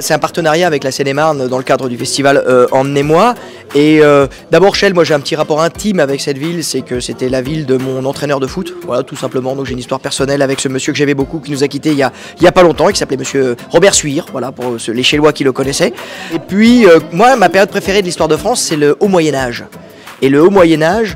C'est un partenariat avec la Seine-et-Marne dans le cadre du festival Emmenez-moi. Et d'abord Chelles, moi j'ai un petit rapport intime avec cette ville, c'est que c'était la ville de mon entraîneur de foot, voilà tout simplement. Donc j'ai une histoire personnelle avec ce monsieur que j'aimais beaucoup, qui nous a quittés il y a pas longtemps, et qui s'appelait monsieur Robert Suire, voilà pour les Chellois qui le connaissaient. Et puis moi ma période préférée de l'histoire de France, c'est le Haut Moyen-Âge. Et le Haut Moyen-Âge,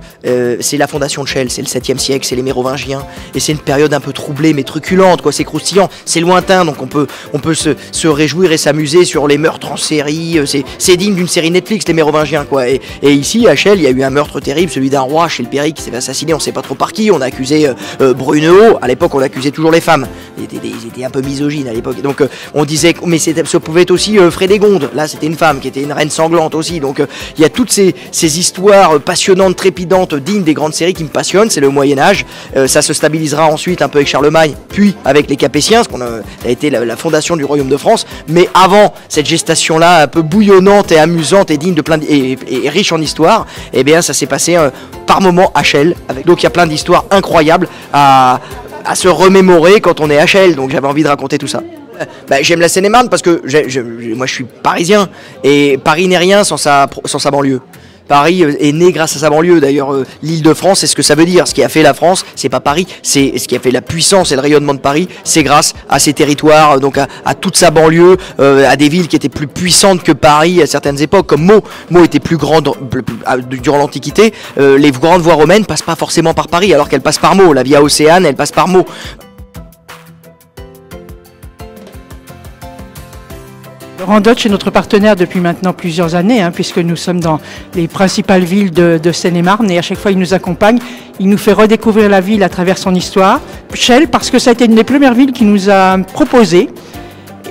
c'est la fondation de Chelles, c'est le 7e siècle, c'est les Mérovingiens. Et c'est une période un peu troublée, mais truculente, quoi. C'est croustillant, c'est lointain, donc on peut se réjouir et s'amuser sur les meurtres en série. C'est digne d'une série Netflix, les Mérovingiens, quoi. Et ici, à Chelles, il y a eu un meurtre terrible, celui d'un roi chez le Péry qui s'est fait assassiner, on ne sait pas trop par qui. On a accusé Brunehaut, à l'époque on accusait toujours les femmes. Ils étaient un peu misogynes à l'époque. Donc on disait, mais ça pouvait être aussi Frédégonde. Là, c'était une femme qui était une reine sanglante aussi. Donc il y a toutes ces histoires passionnantes, trépidantes, dignes des grandes séries qui me passionnent. C'est le Moyen-Âge. Ça se stabilisera ensuite un peu avec Charlemagne, puis avec les Capétiens, ce qu'on a été la fondation du royaume de France. Mais avant cette gestation-là, un peu bouillonnante et amusante et digne de et riche en histoire, eh bien ça s'est passé par moments à Chelles. Donc il y a plein d'histoires incroyables à se remémorer quand on est à Chelles. Donc j'avais envie de raconter tout ça. J'aime la Seine-et-Marne parce que moi je suis parisien, et Paris n'est rien sans sa banlieue. Paris est né grâce à sa banlieue. D'ailleurs, l'Île-de-France, c'est ce que ça veut dire. Ce qui a fait la France, c'est pas Paris, c'est ce qui a fait la puissance et le rayonnement de Paris, c'est grâce à ses territoires, donc à toute sa banlieue, à des villes qui étaient plus puissantes que Paris à certaines époques, comme Meaux. Meaux était plus grande durant l'Antiquité. Les grandes voies romaines passent pas forcément par Paris, alors qu'elles passent par Meaux. La Via Océane, elle passe par Meaux. Laurent Deutsch est notre partenaire depuis maintenant plusieurs années, puisque nous sommes dans les principales villes de Seine-et-Marne, et à chaque fois il nous accompagne, il nous fait redécouvrir la ville à travers son histoire. Chelles, parce que ça a été une des premières villes qu'il nous a proposé,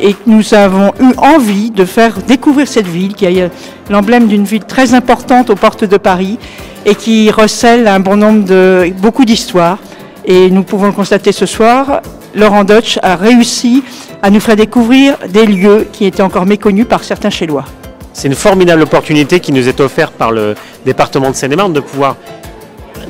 et que nous avons eu envie de faire découvrir cette ville, qui est l'emblème d'une ville très importante aux portes de Paris, et qui recèle beaucoup d'histoires. Et nous pouvons le constater ce soir, Laurent Deutsch a réussi à nous faire découvrir des lieux qui étaient encore méconnus par certains Chellois. C'est une formidable opportunité qui nous est offerte par le département de Seine-et-Marne de pouvoir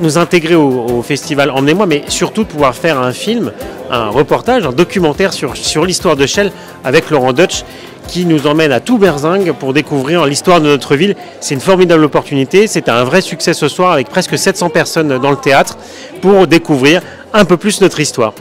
nous intégrer au festival Emmenez-moi, mais surtout de pouvoir faire un film, un reportage, un documentaire sur l'histoire de Chelles avec Laurent Deutsch, qui nous emmène à tout berzingue pour découvrir l'histoire de notre ville. C'est une formidable opportunité, c'est un vrai succès ce soir avec presque 700 personnes dans le théâtre pour découvrir un peu plus notre histoire.